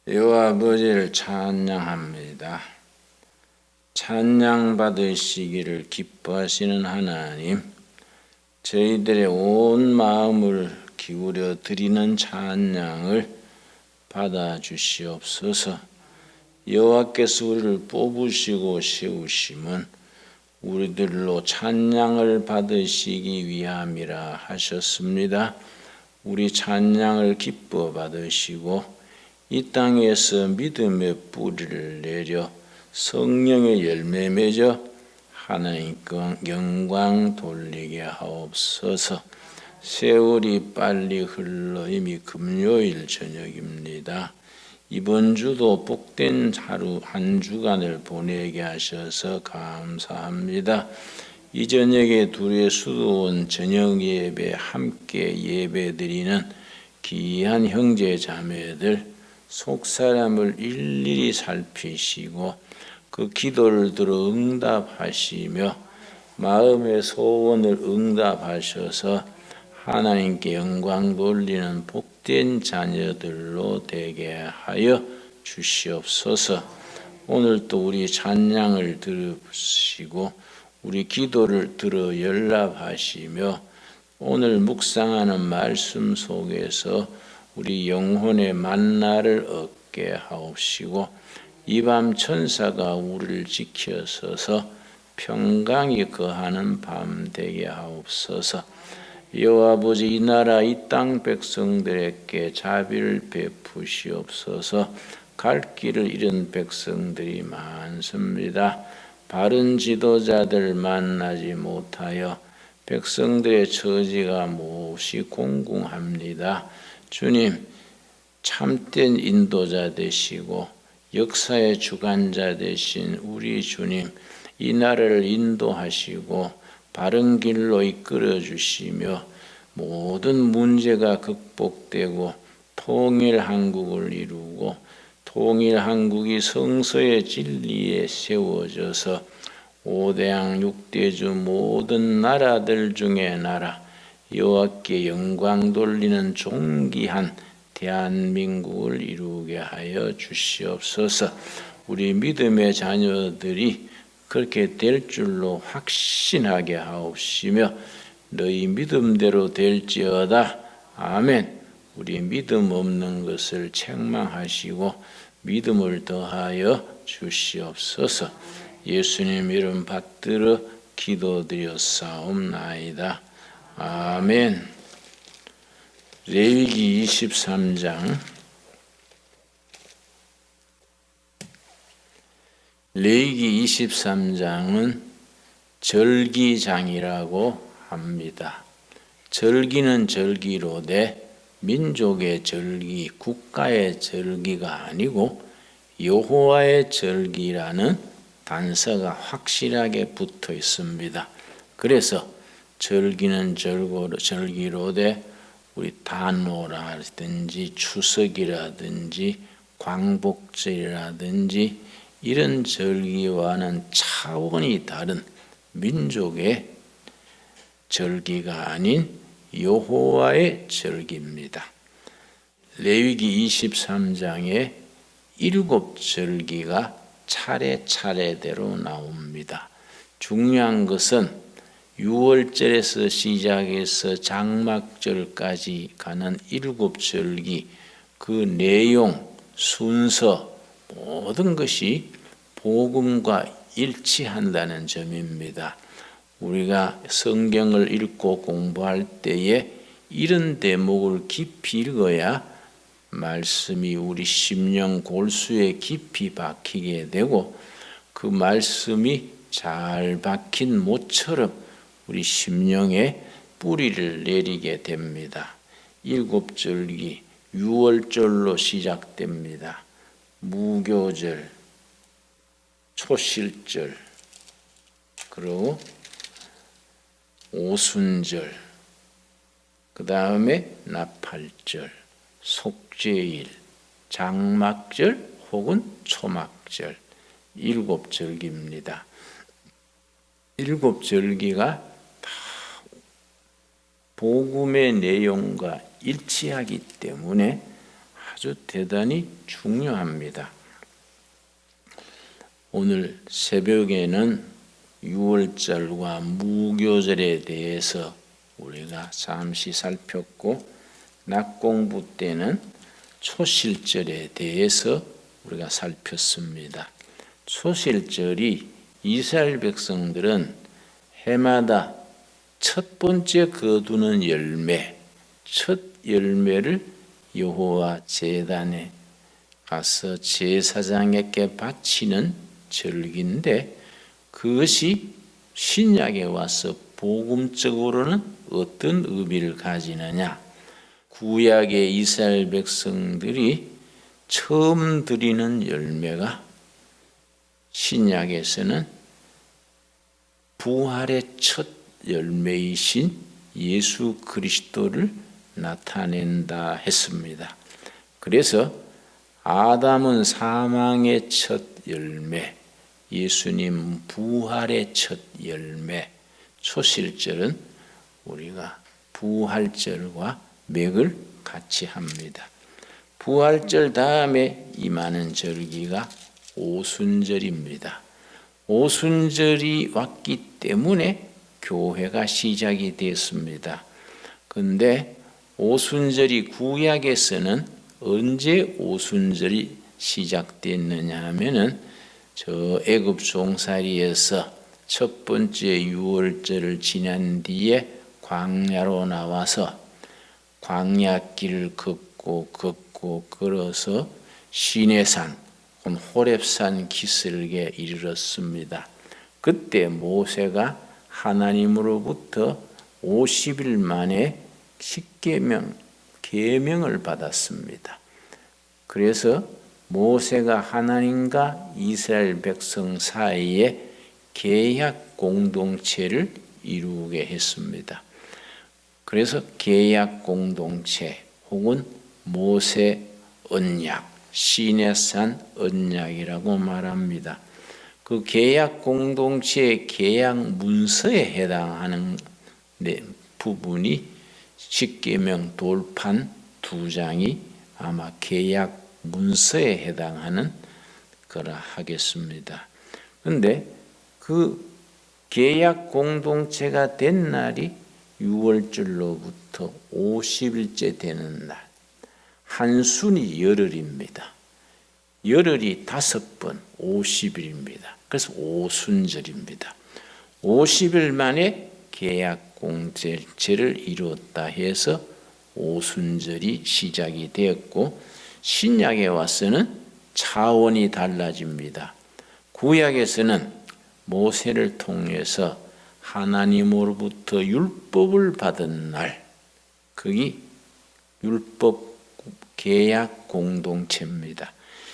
여호와 아버지를 찬양합니다. 찬양 받으시기를 기뻐하시는 하나님, 저희들의 온 마음을 기울여 드리는 찬양을 받아 주시옵소서. 여호와께서 우리를 뽑으시고 세우심은 우리들로 찬양을 받으시기 위함이라 하셨습니다. 우리 찬양을 기뻐 받으시고 이 땅에서 믿음의 뿌리를 내려 성령의 열매 맺어 하나님께 영광 돌리게 하옵소서. 세월이 빨리 흘러 이미 금요일 저녁입니다. 이번 주도 복된 하루 한 주간을 보내게 하셔서 감사합니다. 이 저녁에 둘의 수도원 저녁 예배 함께 예배드리는 귀한 형제 자매들 속사람을 일일이 살피시고 그 기도를 들어 응답하시며 마음의 소원을 응답하셔서 하나님께 영광 돌리는 복된 자녀들로 되게 하여 주시옵소서. 오늘 또 우리 찬양을 들으시고 우리 기도를 들어 연락하시며 오늘 묵상하는 말씀 속에서 우리 영혼의 만나를 얻게 하옵시고 이 밤 천사가 우리를 지켜서서 평강이 거하는 밤 되게 하옵소서. 여호와 아버지, 이 나라 이 땅 백성들에게 자비를 베푸시옵소서. 갈 길을 잃은 백성들이 많습니다. 바른 지도자들 만나지 못하여 백성들의 처지가 몹시 공공합니다. 주님, 참된 인도자 되시고 역사의 주관자 되신 우리 주님, 이 나라를 인도하시고 바른 길로 이끌어 주시며 모든 문제가 극복되고 통일 한국을 이루고 통일 한국이 성서의 진리에 세워져서 5대양 6대주 모든 나라들 중에 나라 여호와께 영광 돌리는 존귀한 대한민국을 이루게 하여 주시옵소서. 우리 믿음의 자녀들이 그렇게 될 줄로 확신하게 하옵시며 너희 믿음대로 될지어다. 아멘. 우리 믿음 없는 것을 책망하시고 믿음을 더하여 주시옵소서. 예수님 이름 받들어 기도드렸사옵나이다. 아멘. 레위기 23장 레위기 23장은 절기장이라고 합니다. 절기는 절기로되 민족의 절기, 국가의 절기가 아니고 여호와의 절기라는 단서가 확실하게 붙어 있습니다. 그래서 절기는 절기로되 우리 단오라든지 추석이라든지 광복절이라든지 이런 절기와는 차원이 다른 민족의 절기가 아닌 여호와의 절기입니다. 레위기 23장에 7절기가 차례차례대로 나옵니다. 중요한 것은 6월절에서 시작해서 장막절까지 가는 7절기 그 내용, 순서 모든 것이 복음과 일치한다는 점입니다. 우리가 성경을 읽고 공부할 때에 이런 대목을 깊이 읽어야 말씀이 우리 심령 골수에 깊이 박히게 되고 그 말씀이 잘 박힌 못처럼 우리 심령에 뿌리를 내리게 됩니다. 7절기 6월절로 시작됩니다. 무교절, 초실절, 그리고 오순절, 그 다음에 나팔절, 속죄일, 장막절 혹은 초막절 7절기입니다. 7절기가 다 복음의 내용과 일치하기 때문에 아주 대단히 중요합니다. 오늘 새벽에는 유월절과 무교절에 대해서 우리가 잠시 살폈고, 낮 공부 때는 초실절에 대해서 우리가 살폈습니다. 초실절이 이스라엘 백성들은 해마다 첫 번째 거두는 열매, 첫 열매를 여호와 제단에 가서 제사장에게 바치는 절기인데, 그것이 신약에 와서 복음적으로는 어떤 의미를 가지느냐? 구약의 이스라엘 백성들이 처음 드리는 열매가 신약에서는 부활의 첫 열매이신 예수 그리스도를 나타낸다 했습니다. 그래서 아담은 사망의 첫 열매, 예수님 부활의 첫 열매, 초실절은 우리가 부활절과 맥을 같이 합니다. 부활절 다음에 임하는 절기가 오순절입니다. 오순절이 왔기 때문에 교회가 시작이 됐습니다. 그런데 오순절이 구약에서는 언제 오순절이 시작됐느냐 하면은 저 애굽 종살이에서 첫 번째 유월절을 지난 뒤에 광야로 나와서 광야길을 걷고 걸어서 시내산 호렙산 기슭에 이르렀습니다. 그때 모세가 하나님으로부터 50일 만에 계명을 받았습니다. 그래서 모세가 하나님과 이스라엘 백성 사이에 계약 공동체를 이루게 했습니다. 그래서 계약 공동체 혹은 모세 언약, 시내산 언약이라고 말합니다. 그 계약 공동체의 계약 문서에 해당하는 부분이 십계명 돌판 2장이 아마 계약 문서에 해당하는 거라 하겠습니다. 그런데 그 계약 공동체가 된 날이 6월절로부터 50일째 되는 날, 한순이 열흘입니다. 열흘이 5번 50일입니다. 그래서 오순절입니다. 50일 만에 계약 공동체를 이루었다 해서 오순절이 시작이 되었고, 신약에 와서는 차원이 달라집니다. 구약에서는 모세를 통해서 하나님으로부터 율법을 받은 날, 그게 율법 계약 공동체입니다.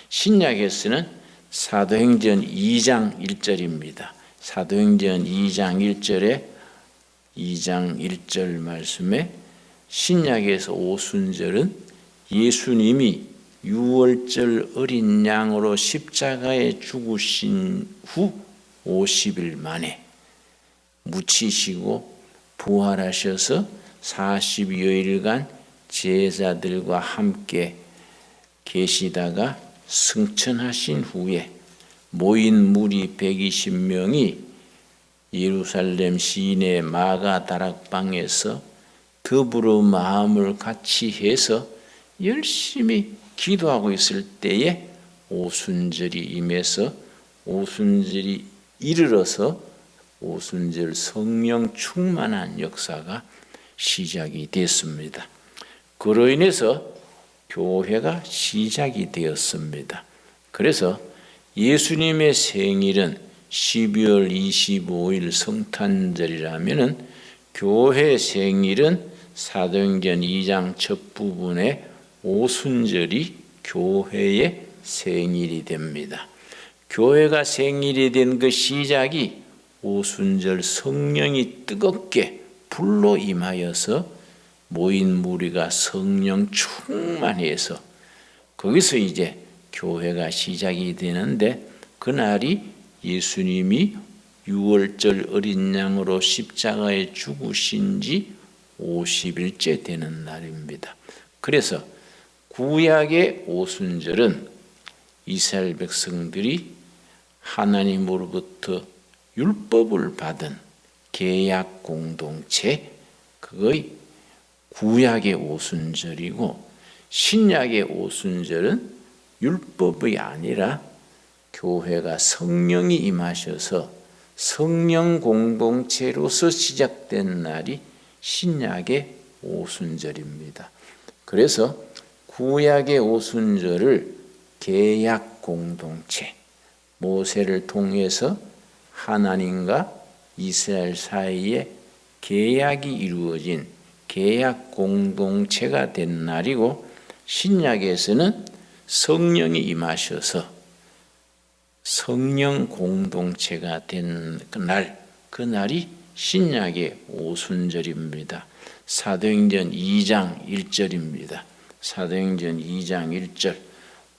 신약에서는 사도행전 2장 1절입니다. 사도행전 2장 1절에 2장 1절 말씀에 신약에서 오순절은 예수님이 유월절 어린 양으로 십자가에 죽으신 후 50일 만에 묻히시고 부활하셔서 40여일간 제자들과 함께 계시다가 승천하신 후에 모인 무리 120명이 예루살렘 시내 마가 다락방에서 더불어 마음을 같이 해서 열심히 기도하고 있을 때에 오순절이 임해서 오순절이 이르러서 오순절 성령 충만한 역사가 시작이 됐습니다. 그로 인해서 교회가 시작이 되었습니다. 그래서 예수님의 생일은 12월 25일 성탄절이라면 교회 생일은 사도행전 2장 첫 부분에 오순절이 교회의 생일이 됩니다. 교회가 생일이 된 그 시작이 오순절 성령이 뜨겁게 불로 임하여서 모인 무리가 성령 충만해서 거기서 이제 교회가 시작이 되는데, 그날이 예수님이 유월절 어린 양으로 십자가에 죽으신 지 50일째 되는 날입니다. 그래서 구약의 오순절은 이스라엘 백성들이 하나님으로부터 율법을 받은 계약 공동체, 그의 구약의 오순절이고, 신약의 오순절은 율법이 아니라 교회가 성령이 임하셔서 성령 공동체로서 시작된 날이 신약의 오순절입니다. 그래서 구약의 오순절을 계약 공동체, 모세를 통해서 하나님과 이스라엘 사이에 계약이 이루어진 계약 공동체가 된 날이고, 신약에서는 성령이 임하셔서 성령 공동체가 된 그날이 신약의 오순절입니다. 사도행전 2장 1절입니다. 사도행전 2장 1절,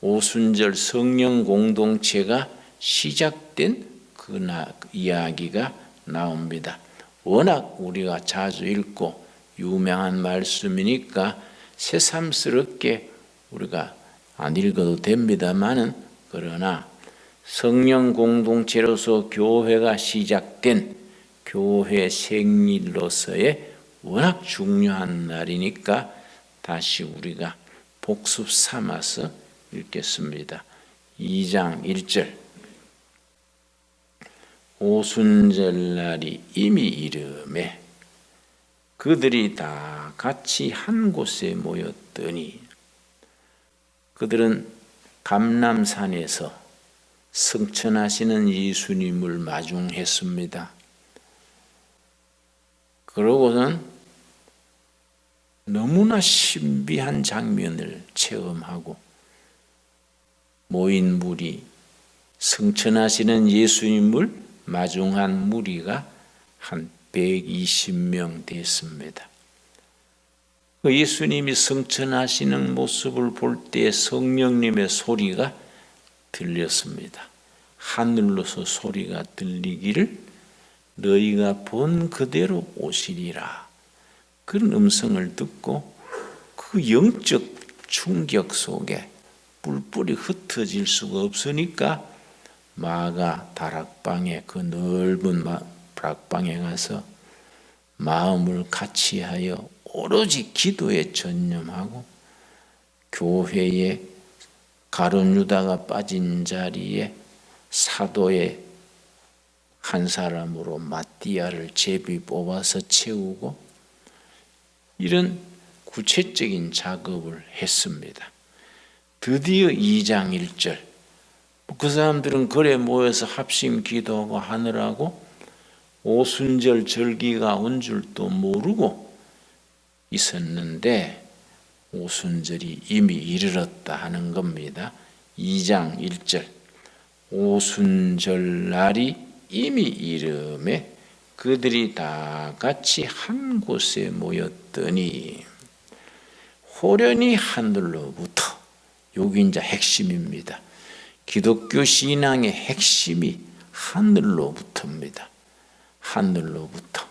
오순절 성령 공동체가 시작된 그날 이야기가 나옵니다. 워낙 우리가 자주 읽고 유명한 말씀이니까 새삼스럽게 우리가 안 읽어도 됩니다만은, 그러나 성령 공동체로서 교회가 시작된 교회 생일로서의 워낙 중요한 날이니까 다시 우리가 복습 삼아서 읽겠습니다. 2장 1절, 오순절날이 이미 이르매 그들이 다 같이 한 곳에 모였더니, 그들은 감람산에서 승천하시는 예수님을 마중했습니다. 그러고는 너무나 신비한 장면을 체험하고, 모인 무리, 승천하시는 예수님을 마중한 무리가 한 120명 됐습니다. 그 예수님이 승천하시는 모습을 볼 때 성령님의 소리가 들렸습니다. 하늘로서 소리가 들리기를 너희가 본 그대로 오시리라. 그런 음성을 듣고 그 영적 충격 속에 뿔뿔이 흩어질 수가 없으니까 마가 다락방에, 그 넓은 다락방에 가서 마음을 같이하여 오로지 기도에 전념하고, 교회에 가룟 유다가 빠진 자리에 사도의 한 사람으로 마띠아를 제비 뽑아서 채우고, 이런 구체적인 작업을 했습니다. 드디어 2장 1절, 그 사람들은 거리에 모여서 합심 기도하고 하느라고 오순절 절기가 온 줄도 모르고 있었는데 오순절이 이미 이르렀다 하는 겁니다. 2장 1절, 오순절 날이 이미 이르매 그들이 다 같이 한 곳에 모였더니, 호련히 하늘로부터, 여기 이제 핵심입니다. 기독교 신앙의 핵심이 하늘로부터입니다. 하늘로부터.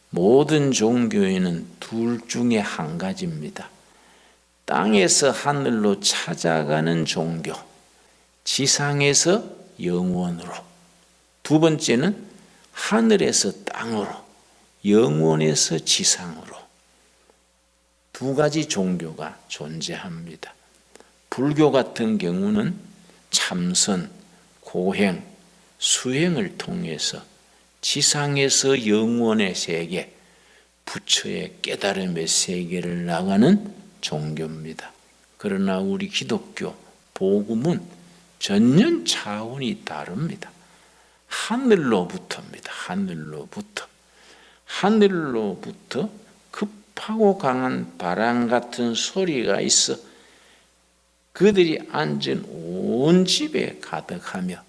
모든 종교에는 둘 중에 한 가지입니다. 땅에서 하늘로 찾아가는 종교, 지상에서 영원으로. 두 번째는 하늘에서 땅으로, 영원에서 지상으로. 두 가지 종교가 존재합니다. 불교 같은 경우는 참선, 고행, 수행을 통해서 지상에서 영원의 세계, 부처의 깨달음의 세계를 나가는 종교입니다. 그러나 우리 기독교 복음은 전혀 차원이 다릅니다. 하늘로부터입니다. 하늘로부터. 하늘로부터 급하고 강한 바람 같은 소리가 있어 그들이 앉은 온 집에 가득하며,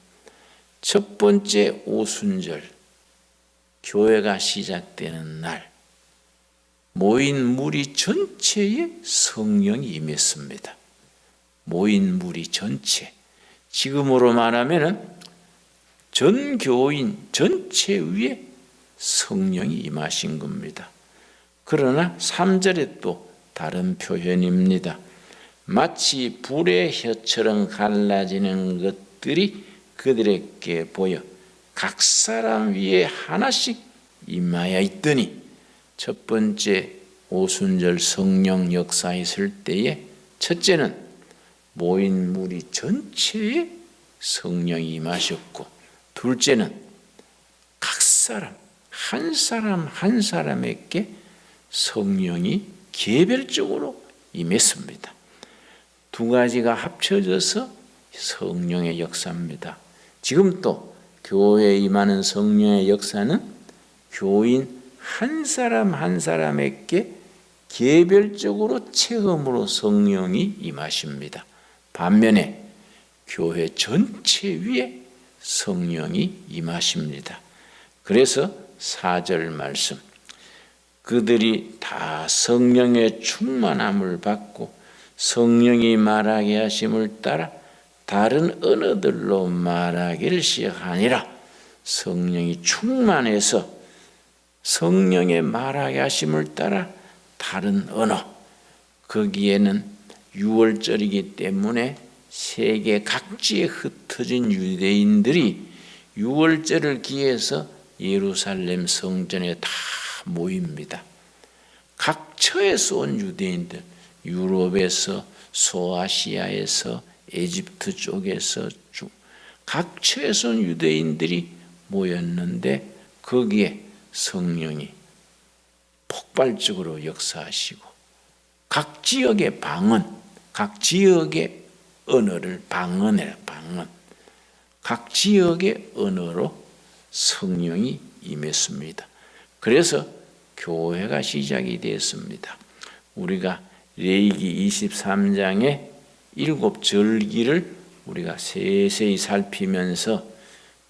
첫 번째 오순절, 교회가 시작되는 날, 모인 무리 전체에 성령이 임했습니다. 모인 무리 전체. 지금으로 말하면 전 교인 전체 위에 성령이 임하신 겁니다. 그러나 3절에 또 다른 표현입니다. 마치 불의 혀처럼 갈라지는 것들이 그들에게 보여 각 사람 위에 하나씩 임하여 있더니, 첫 번째 오순절 성령 역사 있을 때에 첫째는 모인 무리 전체에 성령이 임하셨고, 둘째는 각 사람 한 사람에게 성령이 개별적으로 임했습니다. 두 가지가 합쳐져서 성령의 역사입니다. 지금 또 교회에 임하는 성령의 역사는 교인 한 사람 한 사람에게 개별적으로 체험으로 성령이 임하십니다. 반면에 교회 전체 위에 성령이 임하십니다. 그래서 4절 말씀, 그들이 다 성령의 충만함을 받고 성령이 말하게 하심을 따라 다른 언어들로 말하기를 시작하니라. 성령이 충만해서 성령의 말하게 하심을 따라 다른 언어, 거기에는 유월절이기 때문에 세계 각지에 흩어진 유대인들이 유월절을 기해서 예루살렘 성전에 다 모입니다. 각 처에서 온 유대인들, 유럽에서, 소아시아에서, 에집트 쪽에서 각 처에서 온 유대인들이 모였는데, 거기에 성령이 폭발적으로 역사하시고 각 지역의 방언, 각 지역의 언어를 방언, 각 지역의 언어로 성령이 임했습니다. 그래서 교회가 시작이 되었습니다. 우리가 레위기 23장의 7절기를 우리가 세세히 살피면서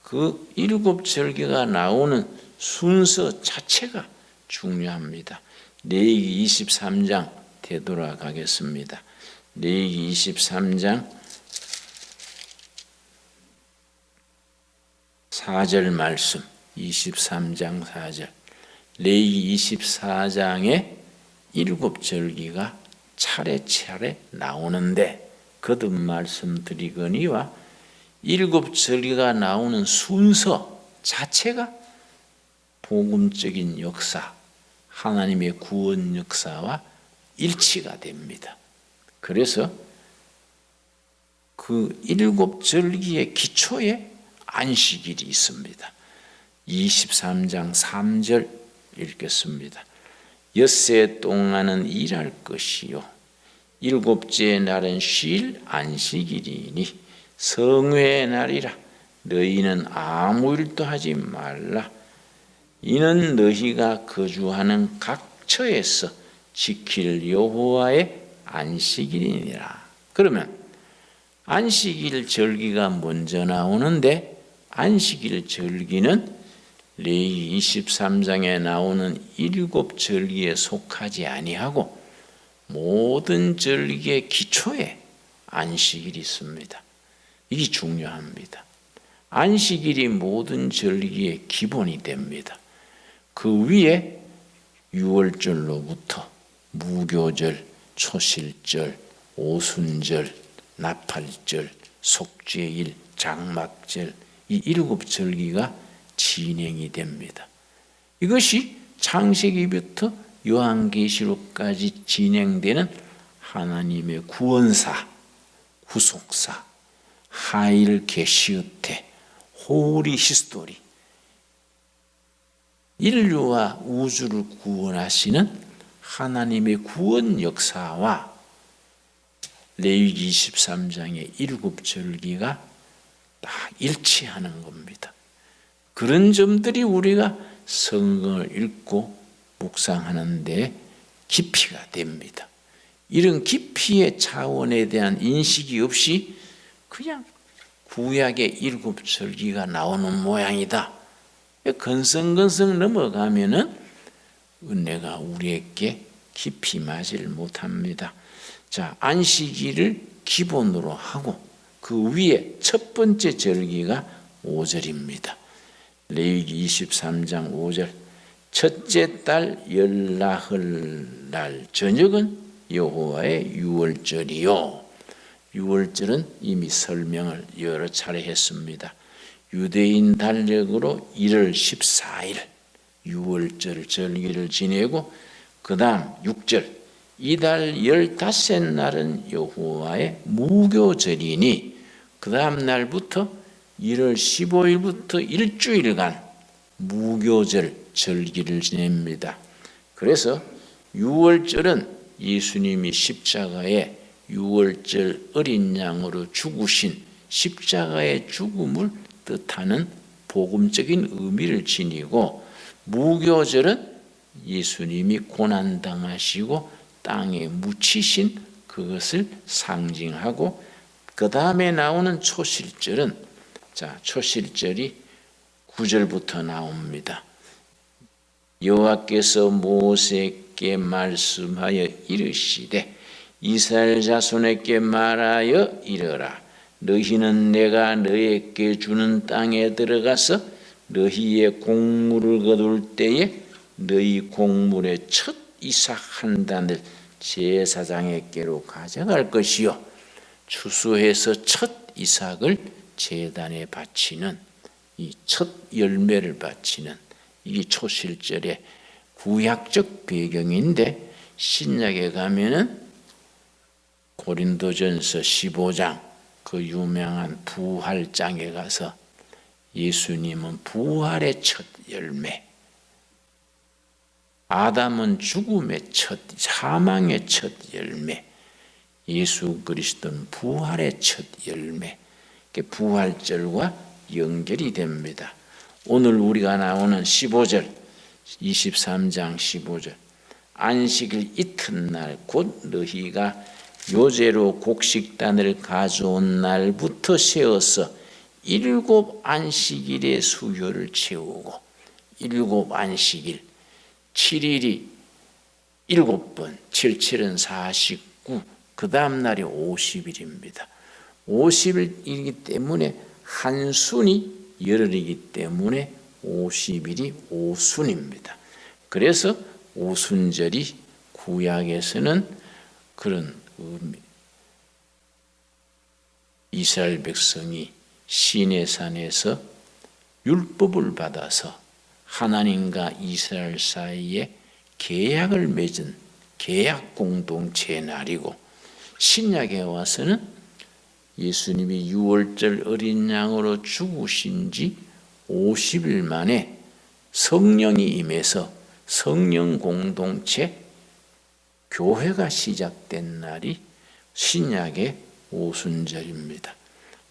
그 7절기가 나오는 순서 자체가 중요합니다. 레위기 23장 되돌아가겠습니다. 레위기 23장 4절 말씀, 23장 4절. 레위기 24장에 7절기가 차례차례 나오는데, 거듭 말씀드리거니와 7절기가 나오는 순서 자체가 복음적인 역사, 하나님의 구원 역사와 일치가 됩니다. 그래서 그 7절기의 기초에 안식일이 있습니다. 23장 3절 읽겠습니다. 엿새 동안은 일할 것이요 일곱째 날은 쉴 안식일이니 성회의 날이라. 너희는 아무 일도 하지 말라. 이는 너희가 거주하는 각 처에서 지킬 여호와의 안식일이니라. 그러면 안식일 절기가 먼저 나오는데, 안식일 절기는 레위기 23장에 나오는 7절기에 속하지 아니하고 모든 절기의 기초에 안식일이 있습니다. 이게 중요합니다. 안식일이 모든 절기의 기본이 됩니다. 그 위에 유월절로부터 무교절, 초실절, 오순절, 나팔절, 속죄일, 장막절, 이 7절기가 진행이 됩니다. 이것이 창세기부터 요한계시록까지 진행되는 하나님의 구원사, 구속사, 하일 게시어테, 호리 히스토리, 인류와 우주를 구원하시는 하나님의 구원 역사와 레위기 23장의 7절기가 딱 일치하는 겁니다. 그런 점들이 우리가 성경을 읽고 묵상하는 데 깊이가 됩니다. 이런 깊이의 차원에 대한 인식이 없이 그냥 구약의 7절기가 나오는 모양이다, 건성건성 넘어가면은 은혜가 우리에게 깊이 맞을 못합니다. 자, 안식일을 기본으로 하고 그 위에 첫 번째 절기가 5절입니다. 레위기 23장 5절. 첫째 달 열나흘 날 저녁은 여호와의 유월절이요. 유월절은 이미 설명을 여러 차례 했습니다. 유대인 달력으로 1월 14일 유월절 절기를 지내고 그 다음 6절 이달 15날은 여호와의 무교절이니 그 다음 날부터 1월 15일부터 일주일간 무교절 절기를 지냅니다. 그래서 유월절은 예수님이 십자가에 유월절 어린 양으로 죽으신 십자가의 죽음을 뜻하는 복음적인 의미를 지니고, 무교절은 예수님이 고난당하시고 땅에 묻히신 그것을 상징하고, 그 다음에 나오는 초실절은, 초실절이 9절부터 나옵니다. 여호와께서 모세에게 말씀하여 이르시되 이스라엘 자손에게 말하여 이르라. 너희는 내가 너희에게 주는 땅에 들어가서 너희의 곡물을 거둘 때에 너희 곡물의 첫 이삭 한 단을 제사장에게로 가져갈 것이요, 추수해서 첫 이삭을 제단에 바치는, 이 첫 열매를 바치는 이게 초실절의 구약적 배경인데, 신약에 가면은 고린도전서 15장 그 유명한 부활장에 가서 예수님은 부활의 첫 열매, 아담은 죽음의 첫, 사망의 첫 열매, 예수 그리스도는 부활의 첫 열매, 부활절과 연결이 됩니다. 오늘 우리가 나오는 15절, 23장 15절, 안식일 이튿날 곧 너희가 요제로 곡식단을 가져온 날부터 세어서 7 안식일의 수요를 채우고, 7 안식일, 7일이 7번, 77은 49, 그 다음 날이 50일입니다. 50일이기 때문에 한순이 열흘이기 때문에 50일이 오순입니다. 그래서 오순절이 구약에서는 그런 의미, 이스라엘 백성이 시내산에서 율법을 받아서 하나님과 이스라엘 사이에 계약을 맺은 계약 공동체의 날이고, 신약에 와서는 예수님이 유월절 어린 양으로 죽으신 지 50일 만에 성령이 임해서 성령 공동체 교회가 시작된 날이 신약의 오순절입니다.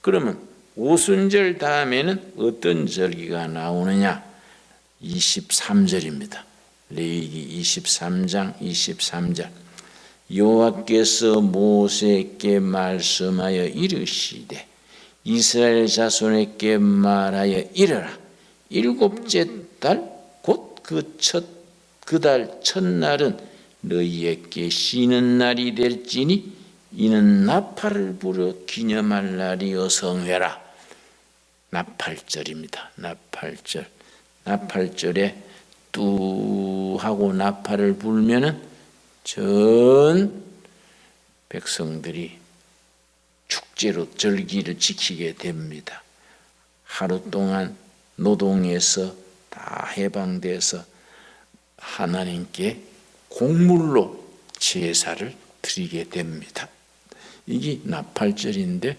그러면 오순절 다음에는 어떤 절기가 나오느냐? 23절입니다. 레위기 23장 23절. 여호와께서 모세에게 말씀하여 이르시되 이스라엘 자손에게 말하여 이르라. 7째 달 곧 그 달 첫날은 너희에게 쉬는 날이 될지니 이는 나팔을 불어 기념할 날이여 성회라. 나팔절입니다. 나팔절. 나팔절에 뚜 하고 나팔을 불면은 전 백성들이 축제로 절기를 지키게 됩니다. 하루 동안 노동에서 다 해방돼서 하나님께 곡물로 제사를 드리게 됩니다. 이게 나팔절인데,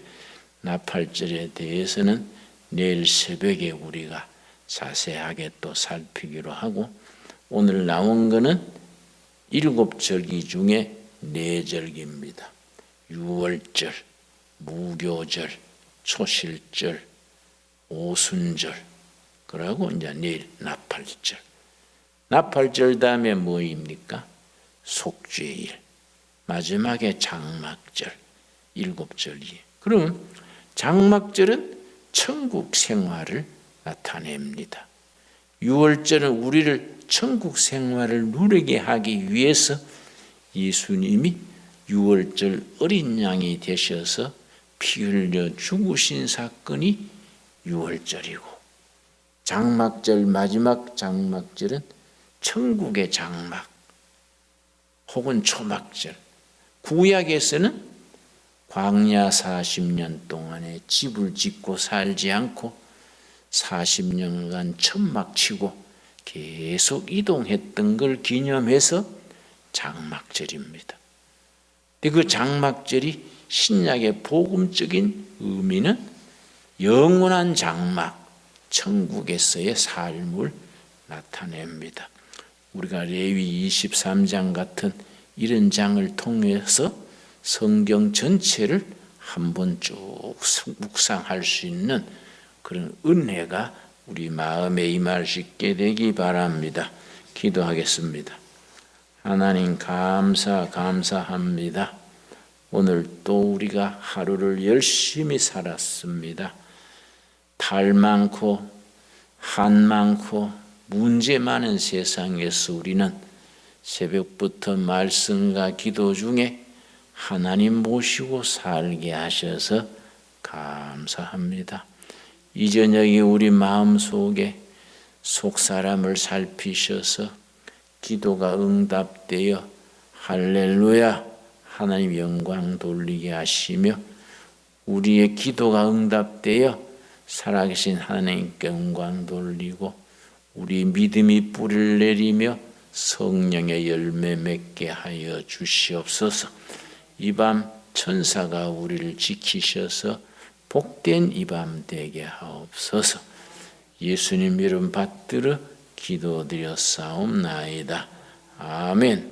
나팔절에 대해서는 내일 새벽에 우리가 자세하게 또 살피기로 하고, 오늘 나온 것은 7절기 중에 4절기입니다. 유월절, 무교절, 초실절, 오순절, 그리고 이제 내일 나팔절. 나팔절 다음에 뭐입니까? 속죄일, 마지막에 장막절, 7절기. 그럼 장막절은 천국 생활을 나타냅니다. 유월절은 우리를 천국 생활을 누리게 하기 위해서 예수님이 유월절 어린 양이 되셔서 피 흘려 죽으신 사건이 유월절이고, 장막절, 마지막 장막절은 천국의 장막 혹은 초막절, 구약에서는 광야 40년 동안에 집을 짓고 살지 않고 40년간 천막 치고 계속 이동했던 걸 기념해서 장막절입니다. 근데 그 장막절이 신약의 복음적인 의미는 영원한 장막, 천국에서의 삶을 나타냅니다. 우리가 레위 23장 같은 이런 장을 통해서 성경 전체를 한번 쭉 묵상할 수 있는 그런 은혜가 우리 마음에 임할 수 있게 되기 바랍니다. 기도하겠습니다. 하나님 감사합니다. 오늘 또 우리가 하루를 열심히 살았습니다. 탈 많고 한 많고 문제 많은 세상에서 우리는 새벽부터 말씀과 기도 중에 하나님 모시고 살게 하셔서 감사합니다. 이 저녁에 우리 마음속에 속사람을 살피셔서 기도가 응답되어 할렐루야 하나님 영광 돌리게 하시며 우리의 기도가 응답되어 살아계신 하나님께 영광 돌리고 우리 믿음이 뿌리를 내리며 성령의 열매 맺게 하여 주시옵소서. 이 밤 천사가 우리를 지키셔서 복된 이 밤 되게 하옵소서. 예수님 이름 받들어 기도드렸사옵나이다. 아멘.